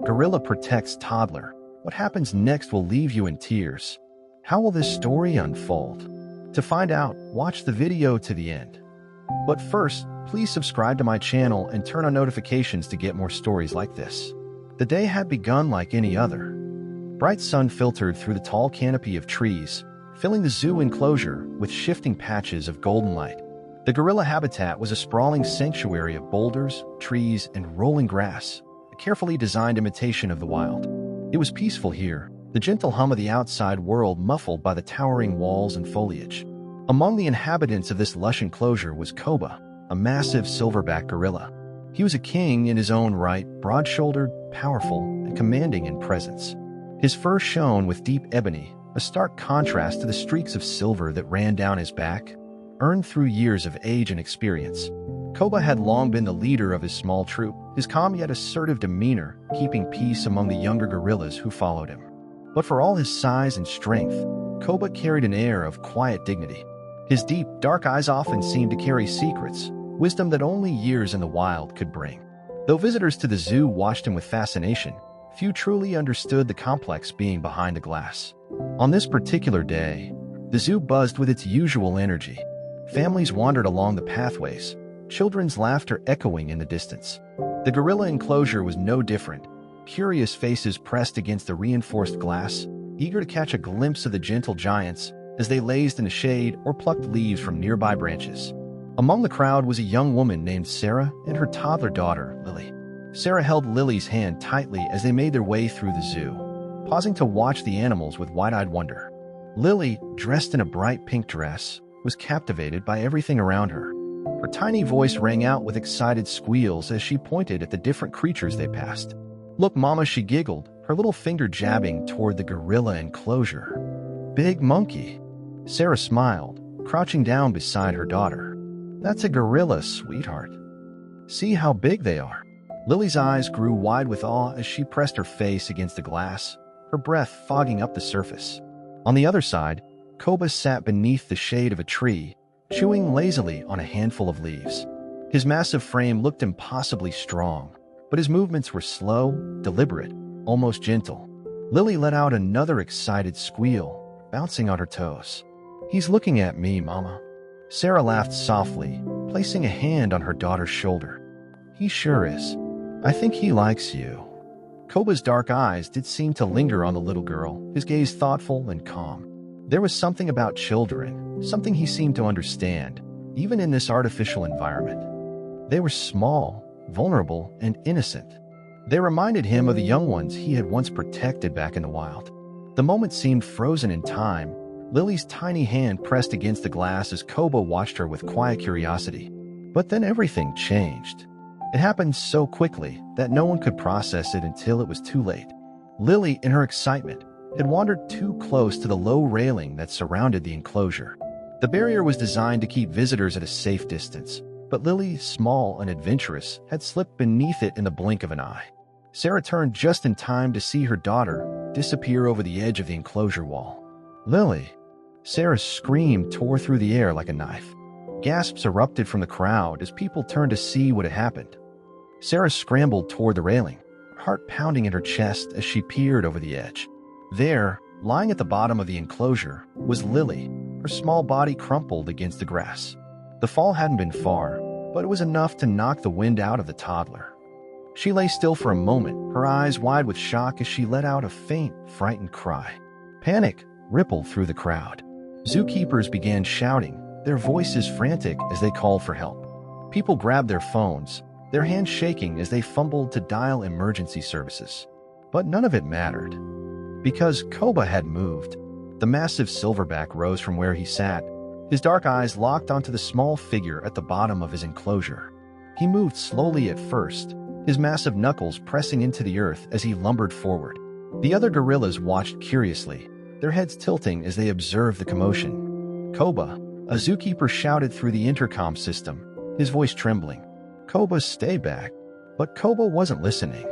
Gorilla protects Toddler. What happens next will leave you in tears. How will this story unfold? To find out, watch the video to the end. But first, please subscribe to my channel and turn on notifications to get more stories like this. The day had begun like any other. Bright sun filtered through the tall canopy of trees, filling the zoo enclosure with shifting patches of golden light. The gorilla habitat was a sprawling sanctuary of boulders, trees, and rolling grass, a carefully designed imitation of the wild. It was peaceful here, the gentle hum of the outside world muffled by the towering walls and foliage. Among the inhabitants of this lush enclosure was Koba, a massive silverback gorilla. He was a king in his own right, broad-shouldered, powerful, and commanding in presence. His fur shone with deep ebony, a stark contrast to the streaks of silver that ran down his back, earned through years of age and experience. Koba had long been the leader of his small troop, his calm yet assertive demeanor keeping peace among the younger gorillas who followed him. But for all his size and strength, Koba carried an air of quiet dignity. His deep, dark eyes often seemed to carry secrets, wisdom that only years in the wild could bring. Though visitors to the zoo watched him with fascination, few truly understood the complex being behind the glass. On this particular day, the zoo buzzed with its usual energy. Families wandered along the pathways, children's laughter echoing in the distance. The gorilla enclosure was no different. Curious faces pressed against the reinforced glass, eager to catch a glimpse of the gentle giants as they lazed in the shade or plucked leaves from nearby branches. Among the crowd was a young woman named Sarah and her toddler daughter, Lily. Sarah held Lily's hand tightly as they made their way through the zoo, pausing to watch the animals with wide-eyed wonder. Lily, dressed in a bright pink dress, was captivated by everything around her. Her tiny voice rang out with excited squeals as she pointed at the different creatures they passed. "Look, Mama," she giggled, her little finger jabbing toward the gorilla enclosure. "Big monkey." Sarah smiled, crouching down beside her daughter. "That's a gorilla, sweetheart. See how big they are." Lily's eyes grew wide with awe as she pressed her face against the glass, her breath fogging up the surface. On the other side, Koba sat beneath the shade of a tree, chewing lazily on a handful of leaves. His massive frame looked impossibly strong, but his movements were slow, deliberate, almost gentle. Lily let out another excited squeal, bouncing on her toes. "He's looking at me, Mama." Sarah laughed softly, placing a hand on her daughter's shoulder. "He sure is. I think he likes you." Koba's dark eyes did seem to linger on the little girl, his gaze thoughtful and calm. There was something about children, something he seemed to understand, even in this artificial environment. They were small, vulnerable, and innocent. They reminded him of the young ones he had once protected back in the wild. The moment seemed frozen in time. Lily's tiny hand pressed against the glass as Koba watched her with quiet curiosity. But then everything changed. It happened so quickly that no one could process it until it was too late. Lily, in her excitement, had wandered too close to the low railing that surrounded the enclosure. The barrier was designed to keep visitors at a safe distance, but Lily, small and adventurous, had slipped beneath it in the blink of an eye. Sarah turned just in time to see her daughter disappear over the edge of the enclosure wall. "Lily!" Sarah's scream tore through the air like a knife. Gasps erupted from the crowd as people turned to see what had happened. Sarah scrambled toward the railing, her heart pounding in her chest as she peered over the edge. There, lying at the bottom of the enclosure, was Lily, her small body crumpled against the grass. The fall hadn't been far, but it was enough to knock the wind out of the toddler. She lay still for a moment, her eyes wide with shock as she let out a faint, frightened cry. Panic rippled through the crowd. Zookeepers began shouting, their voices frantic as they called for help. People grabbed their phones, their hands shaking as they fumbled to dial emergency services. But none of it mattered. Because Koba had moved, the massive silverback rose from where he sat, his dark eyes locked onto the small figure at the bottom of his enclosure. He moved slowly at first, his massive knuckles pressing into the earth as he lumbered forward. The other gorillas watched curiously, their heads tilting as they observed the commotion. "Koba," a zookeeper shouted through the intercom system, his voice trembling. "Koba, stay back." But Koba wasn't listening.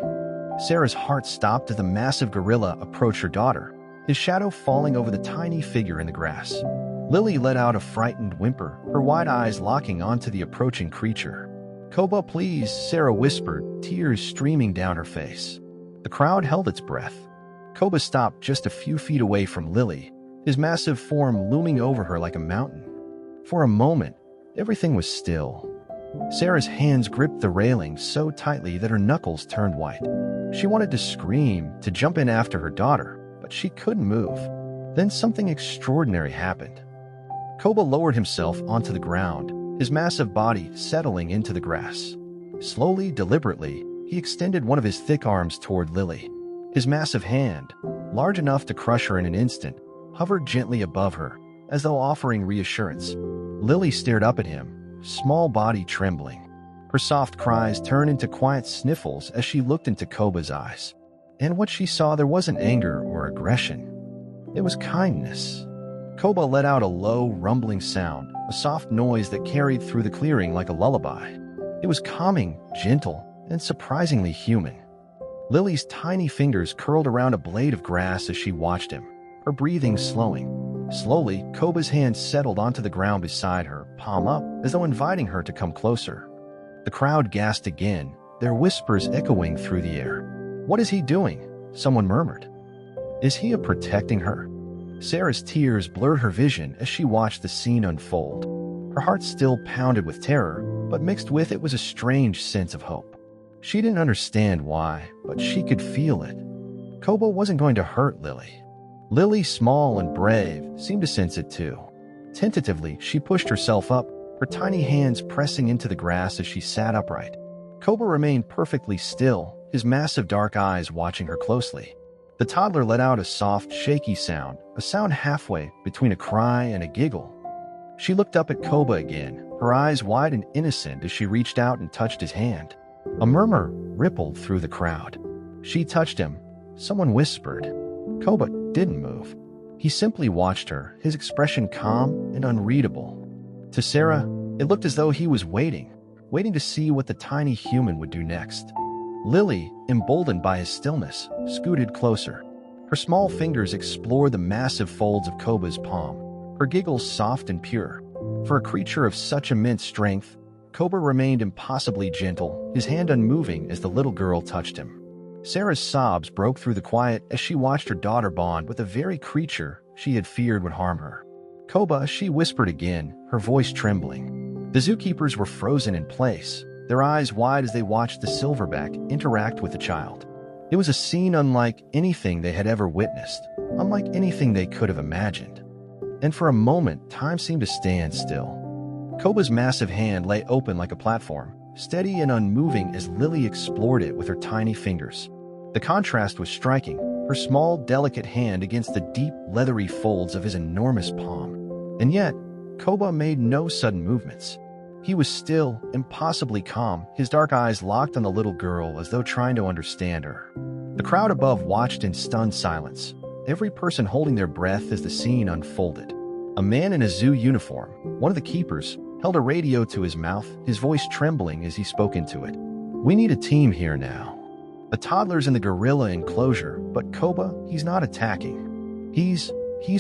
Sarah's heart stopped as the massive gorilla approached her daughter, his shadow falling over the tiny figure in the grass. Lily let out a frightened whimper, her wide eyes locking onto the approaching creature. "Koba, please," Sarah whispered, tears streaming down her face. The crowd held its breath. Koba stopped just a few feet away from Lily, his massive form looming over her like a mountain. For a moment, everything was still. Sarah's hands gripped the railing so tightly that her knuckles turned white. She wanted to scream, to jump in after her daughter, but she couldn't move. Then something extraordinary happened. Koba lowered himself onto the ground, his massive body settling into the grass. Slowly, deliberately, he extended one of his thick arms toward Lily. His massive hand, large enough to crush her in an instant, hovered gently above her, as though offering reassurance. Lily stared up at him, small body trembling. Her soft cries turned into quiet sniffles as she looked into Koba's eyes. And what she saw there wasn't anger or aggression. It was kindness. Koba let out a low, rumbling sound, a soft noise that carried through the clearing like a lullaby. It was calming, gentle, and surprisingly human. Lily's tiny fingers curled around a blade of grass as she watched him, her breathing slowing. Slowly, Koba's hand settled onto the ground beside her, palm up, as though inviting her to come closer. The crowd gasped again, their whispers echoing through the air. "What is he doing?" someone murmured. "Is he protecting her?" Sarah's tears blurred her vision as she watched the scene unfold. Her heart still pounded with terror, but mixed with it was a strange sense of hope. She didn't understand why, but she could feel it. Koba wasn't going to hurt Lily. Lily, small and brave, seemed to sense it too. Tentatively, she pushed herself up, her tiny hands pressing into the grass as she sat upright. Koba remained perfectly still, his massive dark eyes watching her closely. The toddler let out a soft, shaky sound, a sound halfway between a cry and a giggle. She looked up at Koba again, her eyes wide and innocent as she reached out and touched his hand. A murmur rippled through the crowd. She touched him. Someone whispered. Koba didn't move. He simply watched her, his expression calm and unreadable. To Sarah, it looked as though he was waiting to see what the tiny human would do next. Lily, emboldened by his stillness, scooted closer. Her small fingers explored the massive folds of Koba's palm, her giggles soft and pure. For a creature of such immense strength, Koba remained impossibly gentle, his hand unmoving as the little girl touched him. Sarah's sobs broke through the quiet as she watched her daughter bond with the very creature she had feared would harm her. "Koba," she whispered again, her voice trembling. The zookeepers were frozen in place, their eyes wide as they watched the silverback interact with the child. It was a scene unlike anything they had ever witnessed, unlike anything they could have imagined. And for a moment, time seemed to stand still. Koba's massive hand lay open like a platform, steady and unmoving as Lily explored it with her tiny fingers. The contrast was striking, her small, delicate hand against the deep, leathery folds of his enormous palm. And yet, Koba made no sudden movements. He was still, impossibly calm, his dark eyes locked on the little girl as though trying to understand her. The crowd above watched in stunned silence, every person holding their breath as the scene unfolded. A man in a zoo uniform, one of the keepers, held a radio to his mouth, his voice trembling as he spoke into it. "We need a team here now. The toddler's in the gorilla enclosure, but Koba, he's not attacking. He's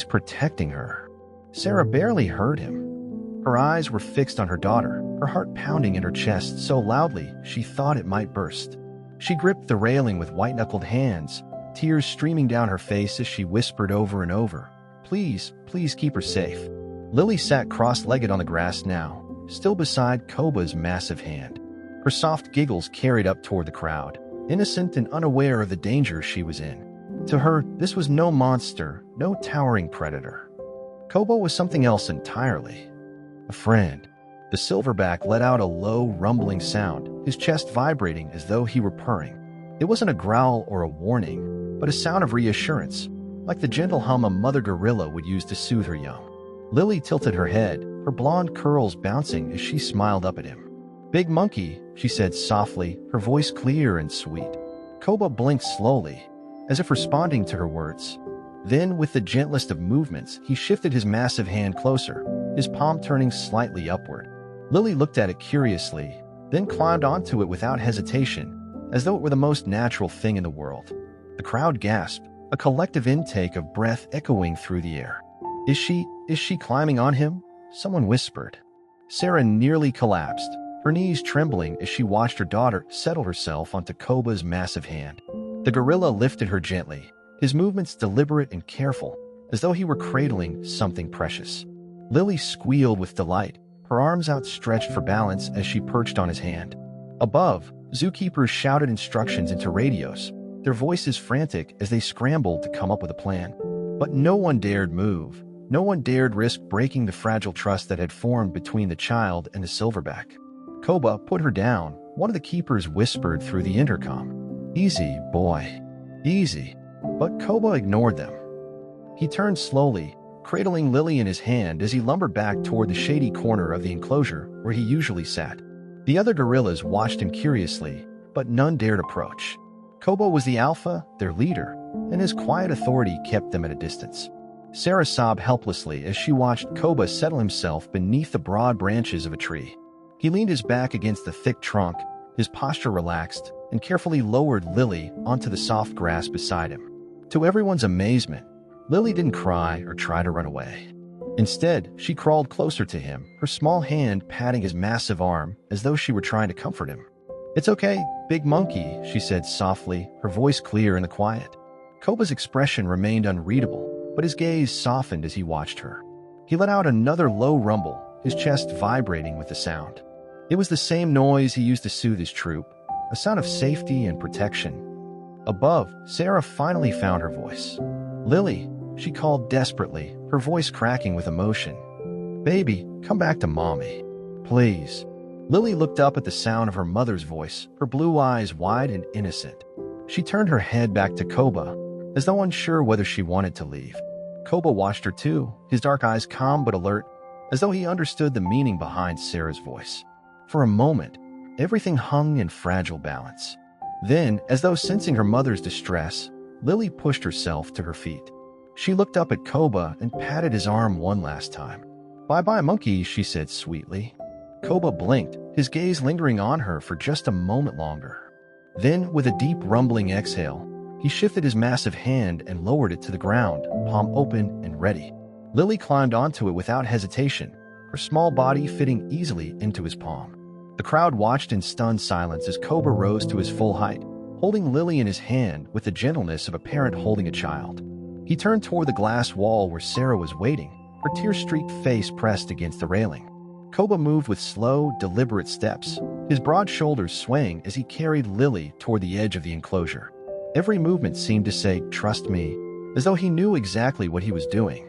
protecting her." Sarah barely heard him. Her eyes were fixed on her daughter, her heart pounding in her chest so loudly she thought it might burst. She gripped the railing with white-knuckled hands, tears streaming down her face as she whispered over and over, "Please, please keep her safe." Lily sat cross-legged on the grass now, still beside Koba's massive hand. Her soft giggles carried up toward the crowd, innocent and unaware of the danger she was in. To her, this was no monster, no towering predator. Koba was something else entirely. A friend. The silverback let out a low, rumbling sound, his chest vibrating as though he were purring. It wasn't a growl or a warning, but a sound of reassurance, like the gentle hum a mother gorilla would use to soothe her young. Lily tilted her head, her blonde curls bouncing as she smiled up at him. "Big monkey," she said softly, her voice clear and sweet. Koba blinked slowly, as if responding to her words. Then, with the gentlest of movements, he shifted his massive hand closer, his palm turning slightly upward. Lily looked at it curiously, then climbed onto it without hesitation, as though it were the most natural thing in the world. The crowd gasped, a collective intake of breath echoing through the air. Is she climbing on him?" someone whispered. Sarah nearly collapsed, her knees trembling as she watched her daughter settle herself onto Koba's massive hand. The gorilla lifted her gently, his movements deliberate and careful, as though he were cradling something precious. Lily squealed with delight, her arms outstretched for balance as she perched on his hand. Above, zookeepers shouted instructions into radios, their voices frantic as they scrambled to come up with a plan. But no one dared move. No one dared risk breaking the fragile trust that had formed between the child and the silverback. Koba, put her down, one of the keepers whispered through the intercom. Easy, boy. Easy. But Koba ignored them. He turned slowly, cradling Lily in his hand as he lumbered back toward the shady corner of the enclosure where he usually sat. The other gorillas watched him curiously, but none dared approach. Koba was the alpha, their leader, and his quiet authority kept them at a distance. Sarah sobbed helplessly as she watched Koba settle himself beneath the broad branches of a tree. He leaned his back against the thick trunk, his posture relaxed, and carefully lowered Lily onto the soft grass beside him. To everyone's amazement, Lily didn't cry or try to run away. Instead, she crawled closer to him, her small hand patting his massive arm as though she were trying to comfort him. "It's okay, big monkey," she said softly, her voice clear in the quiet. Koba's expression remained unreadable, but his gaze softened as he watched her. He let out another low rumble, his chest vibrating with the sound. It was the same noise he used to soothe his troop, a sound of safety and protection. Above, Sarah finally found her voice. "Lily," she called desperately, her voice cracking with emotion. "Baby, come back to mommy. Please." Lily looked up at the sound of her mother's voice, her blue eyes wide and innocent. She turned her head back to Koba, as though unsure whether she wanted to leave. Koba watched her too, his dark eyes calm but alert, as though he understood the meaning behind Sarah's voice. For a moment, everything hung in fragile balance. Then, as though sensing her mother's distress, Lily pushed herself to her feet. She looked up at Koba and patted his arm one last time. "Bye-bye, monkey," she said sweetly. Koba blinked, his gaze lingering on her for just a moment longer. Then, with a deep rumbling exhale, he shifted his massive hand and lowered it to the ground, palm open and ready. Lily climbed onto it without hesitation, her small body fitting easily into his palm. The crowd watched in stunned silence as Koba rose to his full height, holding Lily in his hand with the gentleness of a parent holding a child. He turned toward the glass wall where Sarah was waiting, her tear-streaked face pressed against the railing. Koba moved with slow, deliberate steps, his broad shoulders swaying as he carried Lily toward the edge of the enclosure. Every movement seemed to say, "Trust me," as though he knew exactly what he was doing.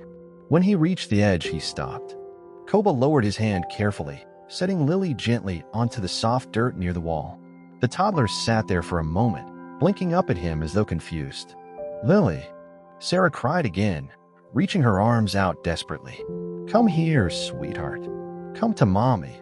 When he reached the edge, he stopped. Koba lowered his hand carefully, setting Lily gently onto the soft dirt near the wall. The toddler sat there for a moment, blinking up at him as though confused. "Lily," Sarah cried again, reaching her arms out desperately. "Come here, sweetheart. Come to mommy."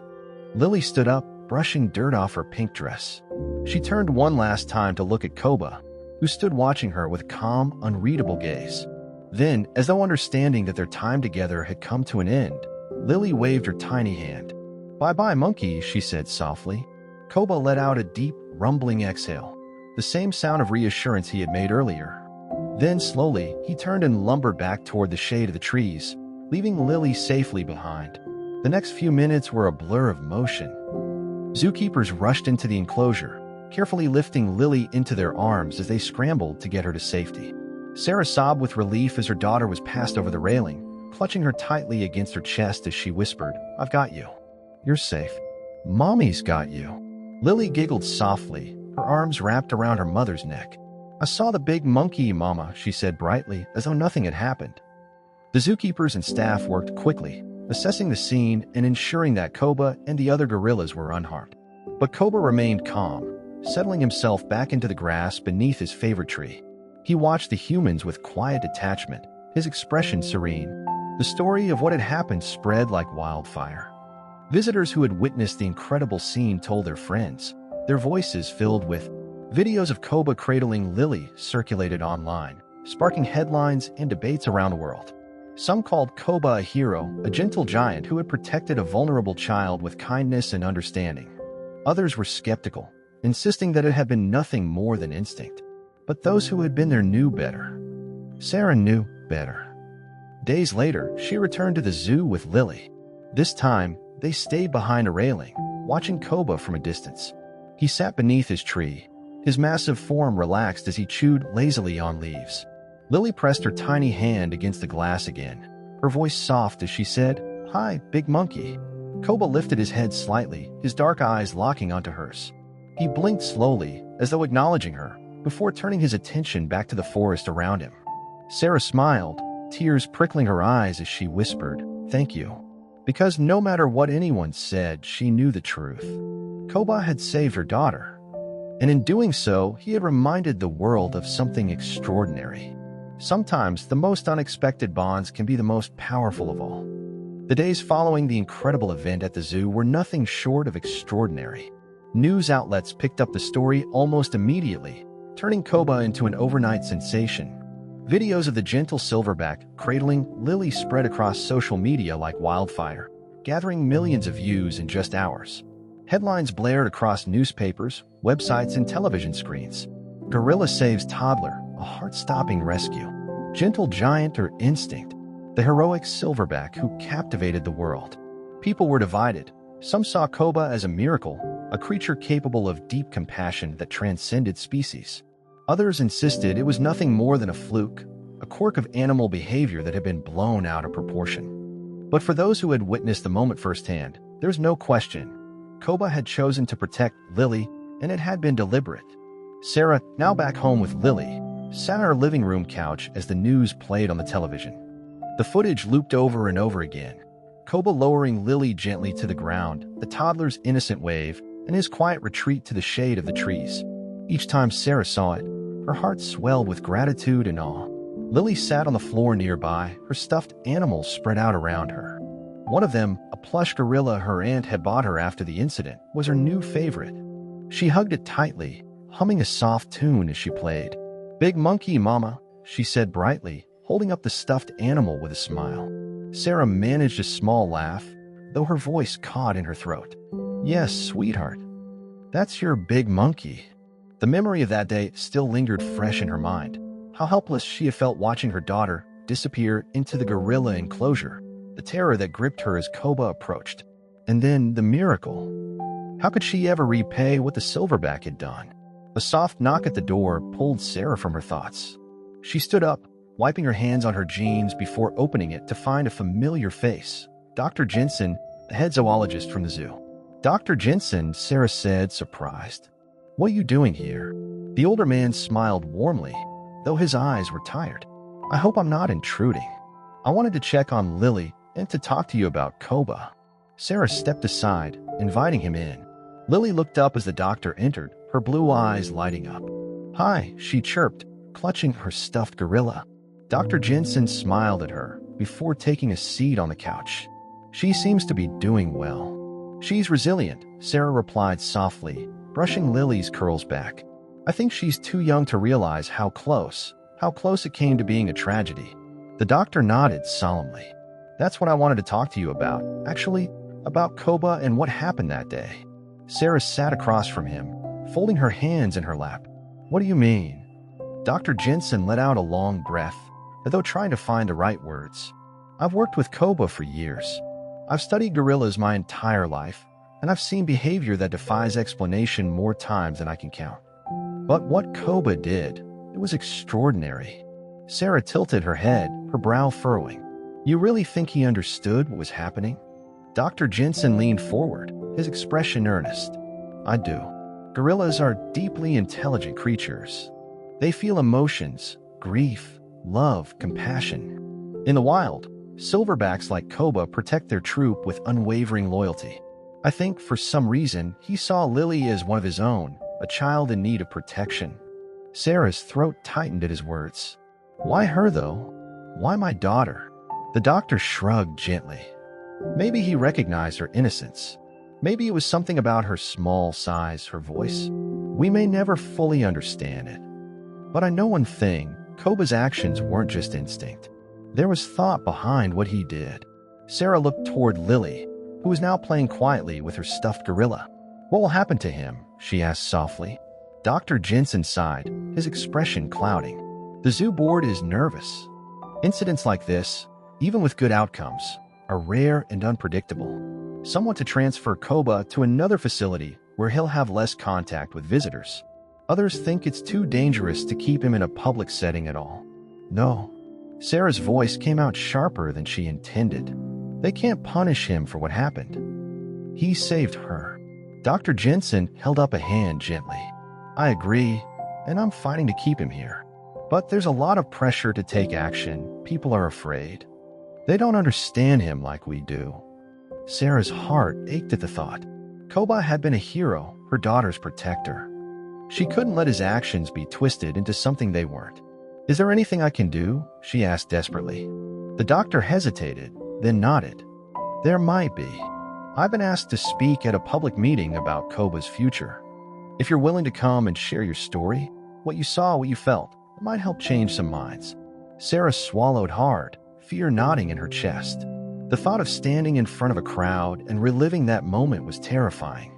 Lily stood up, brushing dirt off her pink dress. She turned one last time to look at Koba, who stood watching her with calm, unreadable gaze. Then, as though understanding that their time together had come to an end, Lily waved her tiny hand. "Bye-bye, monkey," she said softly. Koba let out a deep, rumbling exhale, the same sound of reassurance he had made earlier. Then, slowly, he turned and lumbered back toward the shade of the trees, leaving Lily safely behind. The next few minutes were a blur of motion. Zookeepers rushed into the enclosure, carefully lifting Lily into their arms as they scrambled to get her to safety. Sarah sobbed with relief as her daughter was passed over the railing, clutching her tightly against her chest as she whispered, "I've got you. You're safe. Mommy's got you." Lily giggled softly, her arms wrapped around her mother's neck. "I saw the big monkey, Mama," she said brightly, as though nothing had happened. The zookeepers and staff worked quickly, assessing the scene and ensuring that Koba and the other gorillas were unharmed. But Koba remained calm, settling himself back into the grass beneath his favorite tree. He watched the humans with quiet detachment, his expression serene. The story of what had happened spread like wildfire. Visitors who had witnessed the incredible scene told their friends, their voices filled with videos of Koba cradling Lily circulated online, sparking headlines and debates around the world. Some called Koba a hero, a gentle giant who had protected a vulnerable child with kindness and understanding. Others were skeptical, insisting that it had been nothing more than instinct. But those who had been there knew better. Sarah knew better. Days later, she returned to the zoo with Lily. This time, they stayed behind a railing, watching Koba from a distance. He sat beneath his tree, His massive form relaxed as he chewed lazily on leaves. Lily pressed her tiny hand against the glass again, her voice soft as she said, "Hi, big monkey." Koba lifted his head slightly, his dark eyes locking onto hers. He blinked slowly, as though acknowledging her, before turning his attention back to the forest around him. Sarah smiled, tears prickling her eyes as she whispered, "Thank you." Because no matter what anyone said, she knew the truth. Koba had saved her daughter. And in doing so, he had reminded the world of something extraordinary. Sometimes the most unexpected bonds can be the most powerful of all. The days following the incredible event at the zoo were nothing short of extraordinary. News outlets picked up the story almost immediately, turning Koba into an overnight sensation. Videos of the gentle silverback cradling Lily spread across social media like wildfire, gathering millions of views in just hours. Headlines blared across newspapers, websites, and television screens. Gorilla saves toddler, a heart-stopping rescue. Gentle giant or instinct, the heroic silverback who captivated the world. People were divided. Some saw Koba as a miracle, a creature capable of deep compassion that transcended species. Others insisted it was nothing more than a fluke, a quirk of animal behavior that had been blown out of proportion. But for those who had witnessed the moment firsthand, there's no question. Koba had chosen to protect Lily, and it had been deliberate. Sarah, now back home with Lily, sat on her living room couch as the news played on the television. The footage looped over and over again. Koba lowering Lily gently to the ground, the toddler's innocent wave, and his quiet retreat to the shade of the trees. Each time Sarah saw it, her heart swelled with gratitude and awe. Lily sat on the floor nearby, her stuffed animals spread out around her. One of them, a plush gorilla her aunt had bought her after the incident, was her new favorite. She hugged it tightly, humming a soft tune as she played. "Big monkey, mama," she said brightly, holding up the stuffed animal with a smile. Sarah managed a small laugh, though her voice caught in her throat. "Yes, sweetheart. That's your big monkey." The memory of that day still lingered fresh in her mind. How helpless she had felt watching her daughter disappear into the gorilla enclosure, the terror that gripped her as Koba approached. And then the miracle. How could she ever repay what the silverback had done? A soft knock at the door pulled Sarah from her thoughts. She stood up, wiping her hands on her jeans before opening it to find a familiar face. Dr. Jensen, the head zoologist from the zoo. "Dr. Jensen," Sarah said, surprised. "What are you doing here?" The older man smiled warmly, though his eyes were tired. "I hope I'm not intruding. I wanted to check on Lily and to talk to you about Koba." Sarah stepped aside, inviting him in. Lily looked up as the doctor entered, her blue eyes lighting up. "Hi," she chirped, clutching her stuffed gorilla. Dr. Jensen smiled at her before taking a seat on the couch. "She seems to be doing well." "She's resilient," Sarah replied softly, brushing Lily's curls back. "I think she's too young to realize how close it came to being a tragedy." The doctor nodded solemnly. "That's what I wanted to talk to you about, actually, about Koba and what happened that day." Sarah sat across from him, folding her hands in her lap. "What do you mean?" Dr. Jensen let out a long breath, as though trying to find the right words. "I've worked with Koba for years. I've studied gorillas my entire life, and I've seen behavior that defies explanation more times than I can count. But what Koba did, it was extraordinary." Sarah tilted her head, her brow furrowing. "You really think he understood what was happening?" Dr. Jensen leaned forward, his expression earnest. "I do. Gorillas are deeply intelligent creatures. They feel emotions, grief, love, compassion. In the wild, silverbacks like Koba protect their troop with unwavering loyalty. I think, for some reason, he saw Lily as one of his own, a child in need of protection." Sarah's throat tightened at his words. "Why her, though? Why my daughter?" The doctor shrugged gently. Maybe he recognized her innocence. Maybe it was something about her small size, her voice. We may never fully understand it. But I know one thing, Koba's actions weren't just instinct. There was thought behind what he did. Sarah looked toward Lily, who was now playing quietly with her stuffed gorilla. "What will happen to him?" she asked softly. Dr. Jensen sighed, his expression clouding. "The zoo board is nervous. Incidents like this, even with good outcomes, are rare and unpredictable. Some want to transfer Koba to another facility where he'll have less contact with visitors. Others think it's too dangerous to keep him in a public setting at all. No. Sarah's voice came out sharper than she intended. They can't punish him for what happened. He saved her. Dr. Jensen held up a hand gently. I agree, and I'm fighting to keep him here. But there's a lot of pressure to take action. People are afraid. They don't understand him like we do. Sarah's heart ached at the thought. Koba had been a hero, her daughter's protector. She couldn't let his actions be twisted into something they weren't. Is there anything I can do? She asked desperately. The doctor hesitated, then nodded. There might be. I've been asked to speak at a public meeting about Koba's future. If you're willing to come and share your story, what you saw, what you felt, it might help change some minds. Sarah swallowed hard, fear knotting in her chest. The thought of standing in front of a crowd and reliving that moment was terrifying.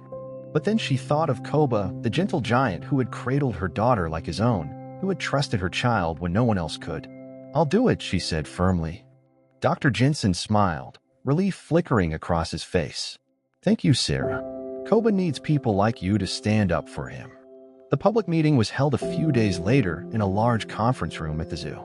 But then she thought of Koba, the gentle giant who had cradled her daughter like his own, who had trusted her child when no one else could. I'll do it, she said firmly. Dr. Jensen smiled, relief flickering across his face. Thank you, Sarah. Koba needs people like you to stand up for him. The public meeting was held a few days later in a large conference room at the zoo.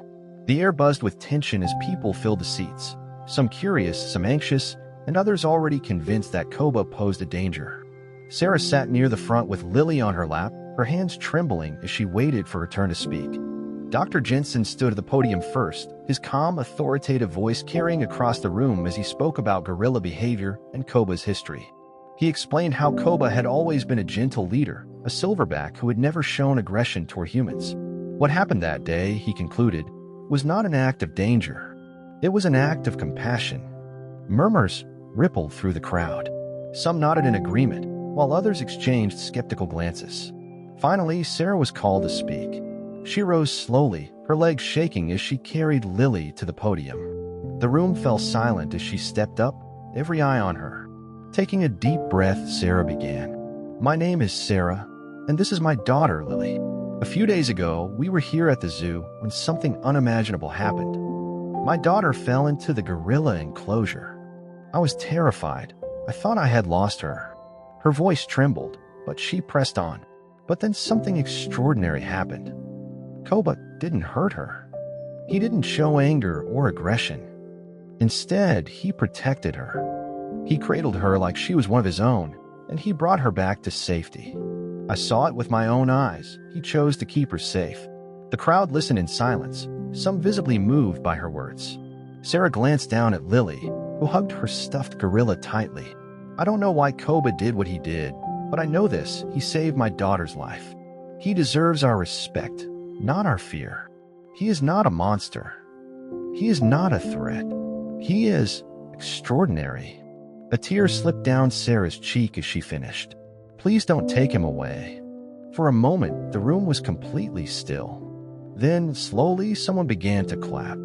The air buzzed with tension as people filled the seats, some curious, some anxious, and others already convinced that Koba posed a danger. Sarah sat near the front with Lily on her lap, her hands trembling as she waited for her turn to speak. Dr. Jensen stood at the podium first, his calm, authoritative voice carrying across the room as he spoke about gorilla behavior and Koba's history. He explained how Koba had always been a gentle leader, a silverback who had never shown aggression toward humans. What happened that day, he concluded, was not an act of danger. It was an act of compassion. Murmurs rippled through the crowd. Some nodded in agreement, while others exchanged skeptical glances. Finally, Sarah was called to speak. She rose slowly, her legs shaking as she carried Lily to the podium. The room fell silent as she stepped up, every eye on her. Taking a deep breath, Sarah began. My name is Sarah, and this is my daughter, Lily. A few days ago, we were here at the zoo when something unimaginable happened. My daughter fell into the gorilla enclosure. I was terrified. I thought I had lost her. Her voice trembled, but she pressed on. But then something extraordinary happened. Koba didn't hurt her. He didn't show anger or aggression. Instead, he protected her. He cradled her like she was one of his own, and he brought her back to safety. I saw it with my own eyes. He chose to keep her safe. The crowd listened in silence, some visibly moved by her words. Sarah glanced down at Lily, who hugged her stuffed gorilla tightly. I don't know why Koba did what he did, but I know this: he saved my daughter's life. He deserves our respect, not our fear. He is not a monster. He is not a threat. He is extraordinary. A tear slipped down Sarah's cheek as she finished. Please don't take him away. For a moment, the room was completely still. Then, slowly, someone began to clap.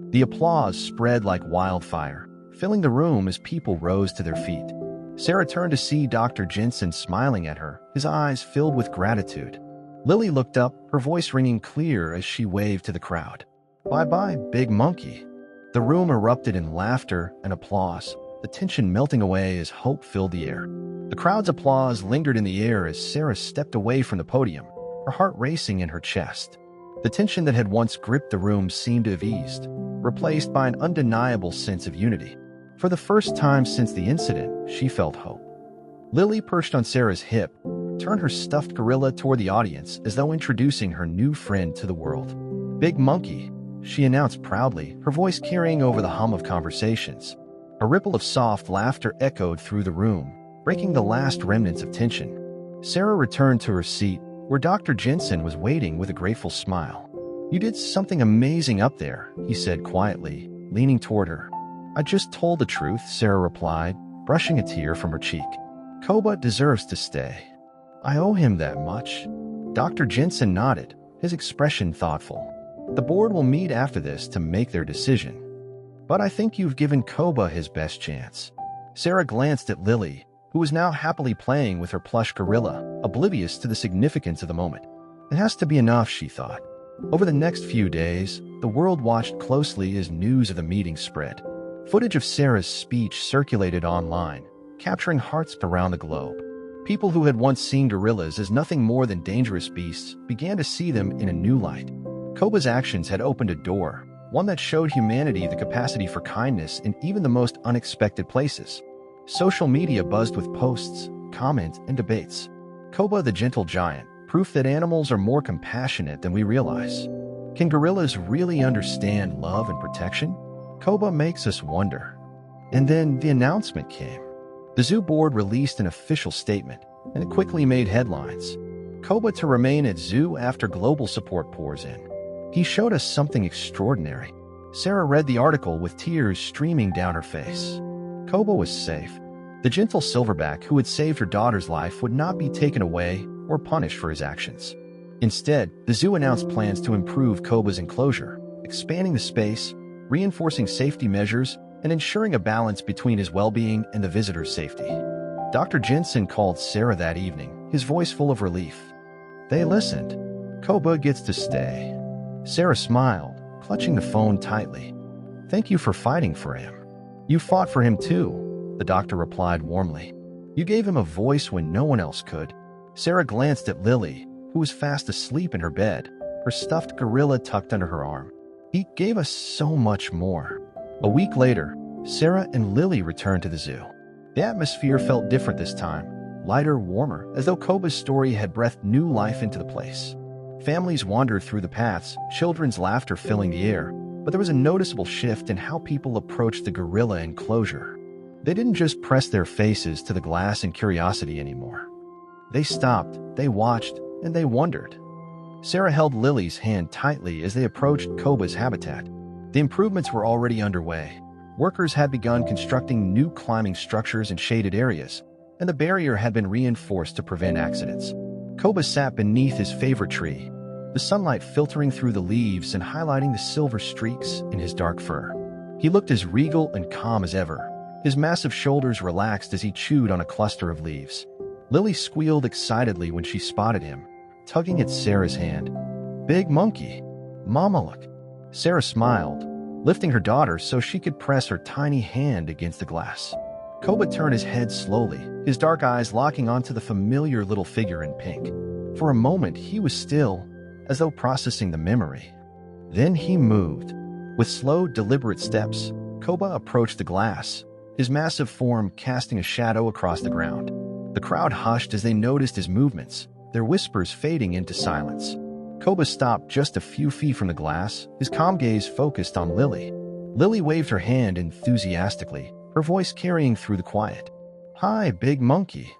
The applause spread like wildfire, filling the room as people rose to their feet. Sarah turned to see Dr. Jensen smiling at her, his eyes filled with gratitude. Lily looked up, her voice ringing clear as she waved to the crowd. Bye-bye, big monkey. The room erupted in laughter and applause, the tension melting away as hope filled the air. The crowd's applause lingered in the air as Sarah stepped away from the podium, her heart racing in her chest. The tension that had once gripped the room seemed to have eased, replaced by an undeniable sense of unity. For the first time since the incident, she felt hope. Lily, perched on Sarah's hip, turned her stuffed gorilla toward the audience as though introducing her new friend to the world. Big monkey, she announced proudly, her voice carrying over the hum of conversations. A ripple of soft laughter echoed through the room, breaking the last remnants of tension. Sarah returned to her seat, where Dr. Jensen was waiting with a grateful smile. You did something amazing up there, he said quietly, leaning toward her. I just told the truth, Sarah replied, brushing a tear from her cheek. Koba deserves to stay. I owe him that much. Dr. Jensen nodded, his expression thoughtful. The board will meet after this to make their decision. But I think you've given Koba his best chance. Sarah glanced at Lily, who was now happily playing with her plush gorilla, oblivious to the significance of the moment. It has to be enough, she thought. Over the next few days, the world watched closely as news of the meeting spread. Footage of Sarah's speech circulated online, capturing hearts around the globe. People who had once seen gorillas as nothing more than dangerous beasts began to see them in a new light. Koba's actions had opened a door, one that showed humanity the capacity for kindness in even the most unexpected places. Social media buzzed with posts, comments, and debates. Koba the gentle giant, proof that animals are more compassionate than we realize. Can gorillas really understand love and protection? Koba makes us wonder. And then the announcement came. The zoo board released an official statement, and it quickly made headlines. Koba to remain at zoo after global support pours in. He showed us something extraordinary. Sarah read the article with tears streaming down her face. Koba was safe. The gentle silverback who had saved her daughter's life would not be taken away or punished for his actions. Instead, the zoo announced plans to improve Koba's enclosure, expanding the space, reinforcing safety measures, and ensuring a balance between his well-being and the visitor's safety. Dr. Jensen called Sarah that evening, his voice full of relief. They listened. Koba gets to stay. Sarah smiled, clutching the phone tightly. Thank you for fighting for him. You fought for him too, the doctor replied warmly. You gave him a voice when no one else could. Sarah glanced at Lily, who was fast asleep in her bed, her stuffed gorilla tucked under her arm. He gave us so much more. A week later, Sarah and Lily returned to the zoo. The atmosphere felt different this time, lighter, warmer, as though Koba's story had breathed new life into the place. Families wandered through the paths, children's laughter filling the air, but there was a noticeable shift in how people approached the gorilla enclosure. They didn't just press their faces to the glass in curiosity anymore. They stopped, they watched, and they wondered. Sarah held Lily's hand tightly as they approached Koba's habitat. The improvements were already underway. Workers had begun constructing new climbing structures in shaded areas, and the barrier had been reinforced to prevent accidents. Koba sat beneath his favorite tree, the sunlight filtering through the leaves and highlighting the silver streaks in his dark fur. He looked as regal and calm as ever, his massive shoulders relaxed as he chewed on a cluster of leaves. Lily squealed excitedly when she spotted him, tugging at Sarah's hand. Big monkey. Mama, look. Sarah smiled, lifting her daughter so she could press her tiny hand against the glass. Koba turned his head slowly, his dark eyes locking onto the familiar little figure in pink. For a moment, he was still, as though processing the memory. Then he moved. With slow, deliberate steps, Koba approached the glass, his massive form casting a shadow across the ground. The crowd hushed as they noticed his movements, their whispers fading into silence. Koba stopped just a few feet from the glass, his calm gaze focused on Lily. Lily waved her hand enthusiastically, her voice carrying through the quiet. Hi, big monkey.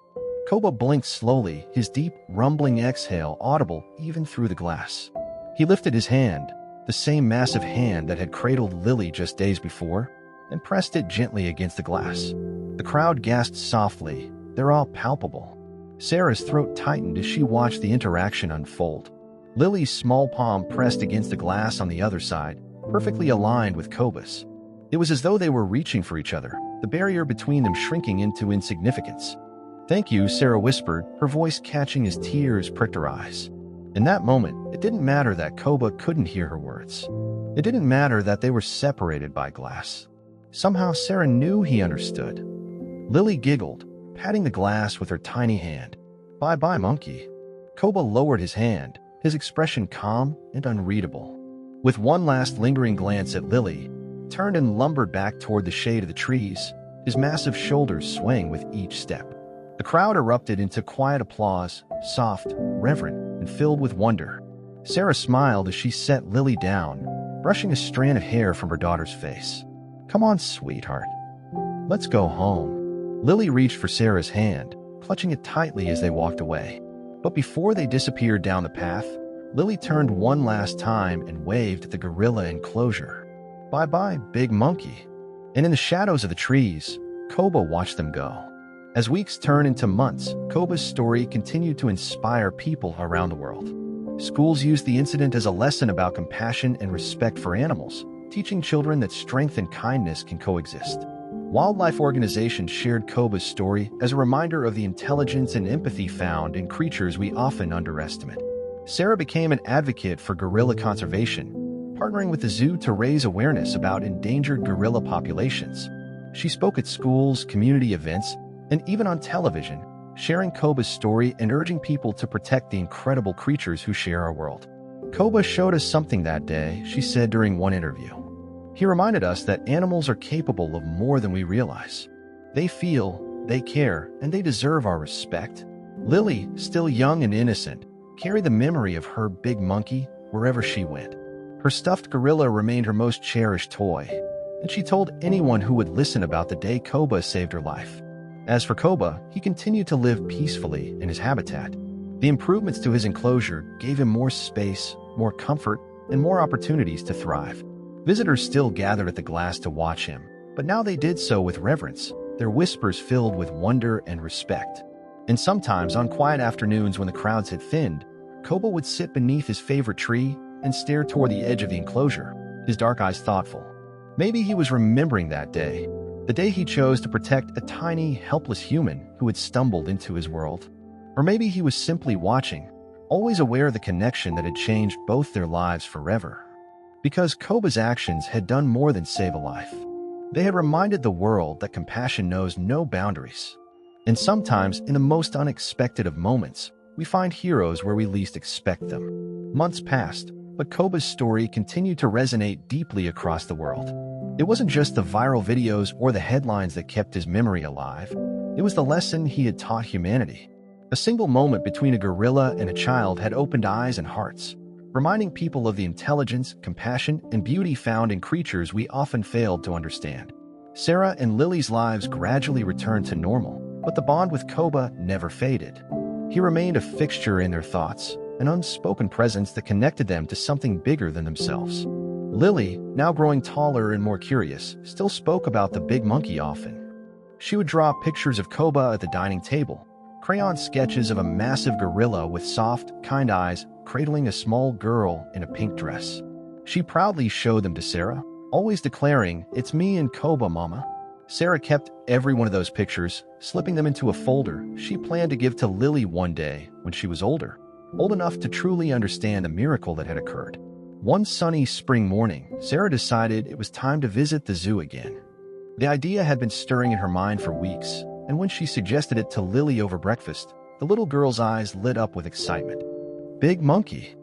Koba blinked slowly, his deep, rumbling exhale audible even through the glass. He lifted his hand, the same massive hand that had cradled Lily just days before, and pressed it gently against the glass. The crowd gasped softly, their awe palpable. Sarah's throat tightened as she watched the interaction unfold. Lily's small palm pressed against the glass on the other side, perfectly aligned with Koba's. It was as though they were reaching for each other, the barrier between them shrinking into insignificance. Thank you, Sarah whispered, her voice catching as tears pricked her eyes. In that moment, it didn't matter that Koba couldn't hear her words. It didn't matter that they were separated by glass. Somehow Sarah knew he understood. Lily giggled, patting the glass with her tiny hand. Bye-bye, monkey. Koba lowered his hand, his expression calm and unreadable. With one last lingering glance at Lily, turned and lumbered back toward the shade of the trees, his massive shoulders swaying with each step. The crowd erupted into quiet applause, soft, reverent, and filled with wonder. Sarah smiled as she set Lily down, brushing a strand of hair from her daughter's face. Come on, sweetheart. Let's go home. Lily reached for Sarah's hand, clutching it tightly as they walked away. But before they disappeared down the path, Lily turned one last time and waved at the gorilla enclosure. Bye-bye, big monkey. And in the shadows of the trees, Koba watched them go. As weeks turned into months, Koba's story continued to inspire people around the world. Schools used the incident as a lesson about compassion and respect for animals, teaching children that strength and kindness can coexist. Wildlife organizations shared Koba's story as a reminder of the intelligence and empathy found in creatures we often underestimate. Sarah became an advocate for gorilla conservation, partnering with the zoo to raise awareness about endangered gorilla populations. She spoke at schools, community events, and even on television, sharing Koba's story and urging people to protect the incredible creatures who share our world. Koba showed us something that day, she said during one interview. He reminded us that animals are capable of more than we realize. They feel, they care, and they deserve our respect. Lily, still young and innocent, carried the memory of her big monkey wherever she went. Her stuffed gorilla remained her most cherished toy, and she told anyone who would listen about the day Koba saved her life. As for Koba, he continued to live peacefully in his habitat. The improvements to his enclosure gave him more space, more comfort, and more opportunities to thrive. Visitors still gathered at the glass to watch him, but now they did so with reverence, their whispers filled with wonder and respect. And sometimes, on quiet afternoons when the crowds had thinned, Koba would sit beneath his favorite tree and stare toward the edge of the enclosure, his dark eyes thoughtful. Maybe he was remembering that day, the day he chose to protect a tiny, helpless human who had stumbled into his world. Or maybe he was simply watching, always aware of the connection that had changed both their lives forever. Because Koba's actions had done more than save a life. They had reminded the world that compassion knows no boundaries. And sometimes, in the most unexpected of moments, we find heroes where we least expect them. Months passed, but Koba's story continued to resonate deeply across the world. It wasn't just the viral videos or the headlines that kept his memory alive. It was the lesson he had taught humanity. A single moment between a gorilla and a child had opened eyes and hearts, reminding people of the intelligence, compassion, and beauty found in creatures we often failed to understand. Sarah and Lily's lives gradually returned to normal, but the bond with Koba never faded. He remained a fixture in their thoughts, an unspoken presence that connected them to something bigger than themselves. Lily, now growing taller and more curious, still spoke about the big monkey often. She would draw pictures of Koba at the dining table, crayon sketches of a massive gorilla with soft, kind eyes cradling a small girl in a pink dress. She proudly showed them to Sarah, always declaring, "It's me and Koba, Mama." Sarah kept every one of those pictures, slipping them into a folder she planned to give to Lily one day when she was older, old enough to truly understand the miracle that had occurred. One sunny spring morning, Sarah decided it was time to visit the zoo again. The idea had been stirring in her mind for weeks, and when she suggested it to Lily over breakfast, the little girl's eyes lit up with excitement. "Big monkey?"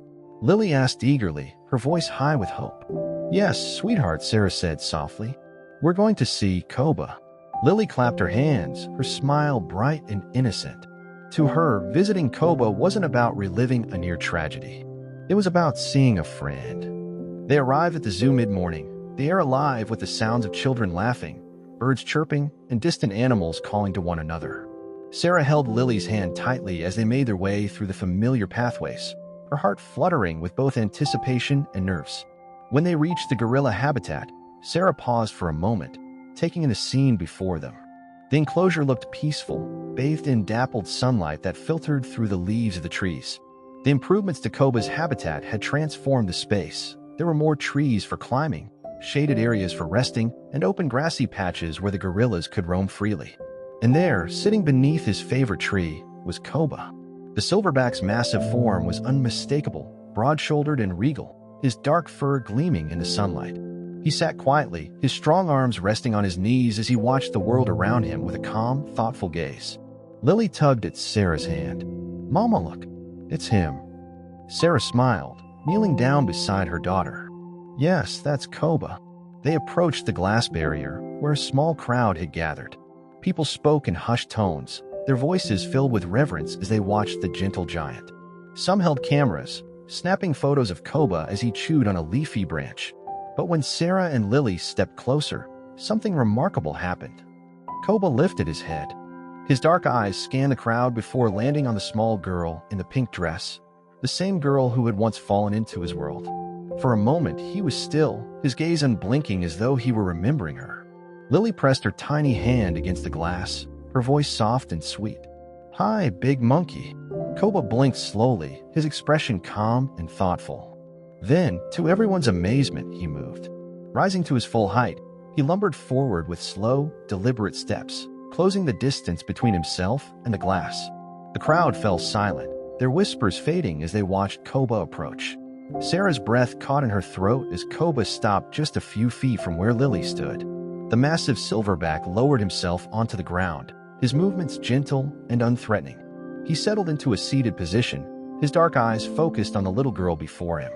Lily asked eagerly, her voice high with hope. "Yes, sweetheart," Sarah said softly. "We're going to see Koba." Lily clapped her hands, her smile bright and innocent. To her, visiting Koba wasn't about reliving a near tragedy. It was about seeing a friend. They arrived at the zoo mid-morning, the air alive with the sounds of children laughing, birds chirping, and distant animals calling to one another. Sarah held Lily's hand tightly as they made their way through the familiar pathways, her heart fluttering with both anticipation and nerves. When they reached the gorilla habitat, Sarah paused for a moment, taking in the scene before them. The enclosure looked peaceful, bathed in dappled sunlight that filtered through the leaves of the trees. The improvements to Koba's habitat had transformed the space. There were more trees for climbing, shaded areas for resting, and open grassy patches where the gorillas could roam freely. And there, sitting beneath his favorite tree, was Koba. The silverback's massive form was unmistakable, broad-shouldered and regal, his dark fur gleaming in the sunlight. He sat quietly, his strong arms resting on his knees as he watched the world around him with a calm, thoughtful gaze. Lily tugged at Sarah's hand. "Mama, look, it's him." Sarah smiled, kneeling down beside her daughter. "Yes, that's Koba." They approached the glass barrier, where a small crowd had gathered. People spoke in hushed tones, their voices filled with reverence as they watched the gentle giant. Some held cameras, snapping photos of Koba as he chewed on a leafy branch. But when Sarah and Lily stepped closer, something remarkable happened. Koba lifted his head. His dark eyes scanned the crowd before landing on the small girl in the pink dress, the same girl who had once fallen into his world. For a moment, he was still, his gaze unblinking as though he were remembering her. Lily pressed her tiny hand against the glass, her voice soft and sweet. "Hi, big monkey." Koba blinked slowly, his expression calm and thoughtful. Then, to everyone's amazement, he moved. Rising to his full height, he lumbered forward with slow, deliberate steps, closing the distance between himself and the glass. The crowd fell silent, their whispers fading as they watched Koba approach. Sarah's breath caught in her throat as Koba stopped just a few feet from where Lily stood. The massive silverback lowered himself onto the ground, his movements gentle and unthreatening. He settled into a seated position, his dark eyes focused on the little girl before him.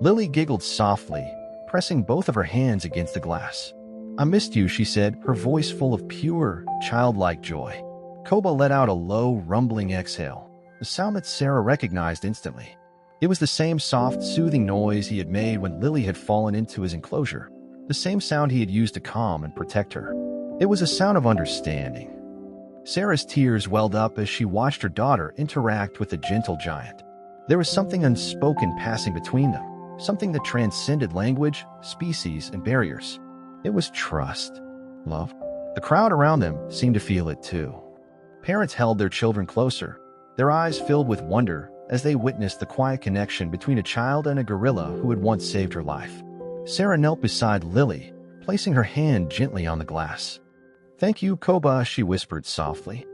Lily giggled softly, pressing both of her hands against the glass. "I missed you," she said, her voice full of pure, childlike joy. Koba let out a low, rumbling exhale, a sound that Sarah recognized instantly. It was the same soft, soothing noise he had made when Lily had fallen into his enclosure, the same sound he had used to calm and protect her. It was a sound of understanding. Sarah's tears welled up as she watched her daughter interact with the gentle giant. There was something unspoken passing between them, something that transcended language, species, and barriers. It was trust, love. The crowd around them seemed to feel it too. Parents held their children closer, their eyes filled with wonder as they witnessed the quiet connection between a child and a gorilla who had once saved her life. Sarah knelt beside Lily, placing her hand gently on the glass. "Thank you, Koba," she whispered softly.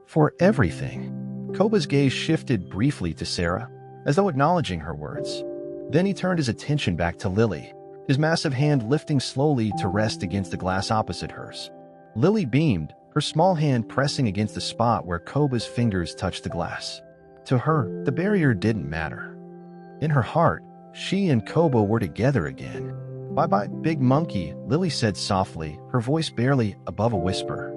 "For everything." Koba's gaze shifted briefly to Sarah, as though acknowledging her words. Then he turned his attention back to Lily, his massive hand lifting slowly to rest against the glass opposite hers. Lily beamed, her small hand pressing against the spot where Koba's fingers touched the glass. To her, the barrier didn't matter. In her heart, she and Koba were together again. "Bye-bye, big monkey," Lily said softly, her voice barely above a whisper.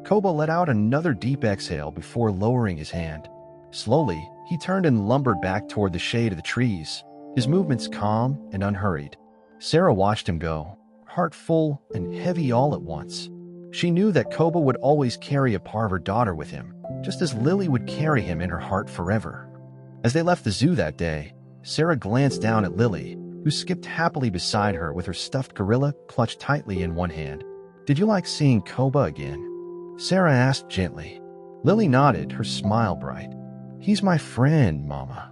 Koba let out another deep exhale before lowering his hand. Slowly, he turned and lumbered back toward the shade of the trees, his movements calm and unhurried. Sarah watched him go, heart full and heavy all at once. She knew that Koba would always carry a part of her daughter with him, just as Lily would carry him in her heart forever. As they left the zoo that day, Sarah glanced down at Lily, who skipped happily beside her with her stuffed gorilla clutched tightly in one hand. "Did you like seeing Koba again?" Sarah asked gently. Lily nodded, her smile bright. "He's my friend, Mama.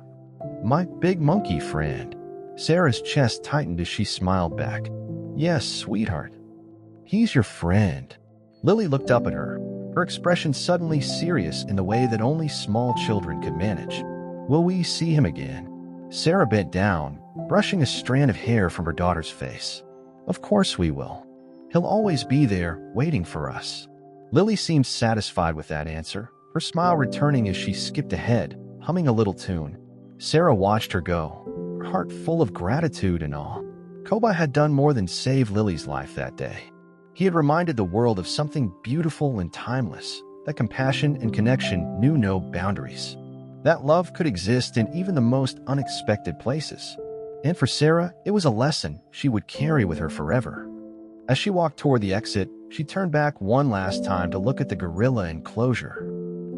My big monkey friend." Sarah's chest tightened as she smiled back. "Yes, sweetheart. He's your friend." Lily looked up at her, her expression suddenly serious in the way that only small children could manage. "Will we see him again?" Sarah bent down, brushing a strand of hair from her daughter's face. "Of course we will. He'll always be there, waiting for us." Lily seemed satisfied with that answer, her smile returning as she skipped ahead, humming a little tune. Sarah watched her go, her heart full of gratitude and awe. Koba had done more than save Lily's life that day. He had reminded the world of something beautiful and timeless, that compassion and connection knew no boundaries. That love could exist in even the most unexpected places. And for Sarah, it was a lesson she would carry with her forever. As she walked toward the exit, she turned back one last time to look at the gorilla enclosure.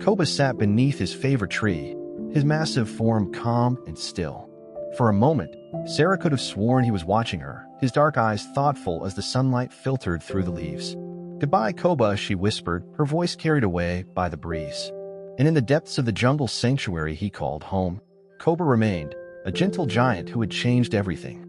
Koba sat beneath his favorite tree, his massive form calm and still. For a moment, Sarah could have sworn he was watching her, his dark eyes thoughtful as the sunlight filtered through the leaves. "Goodbye, Koba," she whispered, her voice carried away by the breeze. And in the depths of the jungle sanctuary he called home, Koba remained, a gentle giant who had changed everything.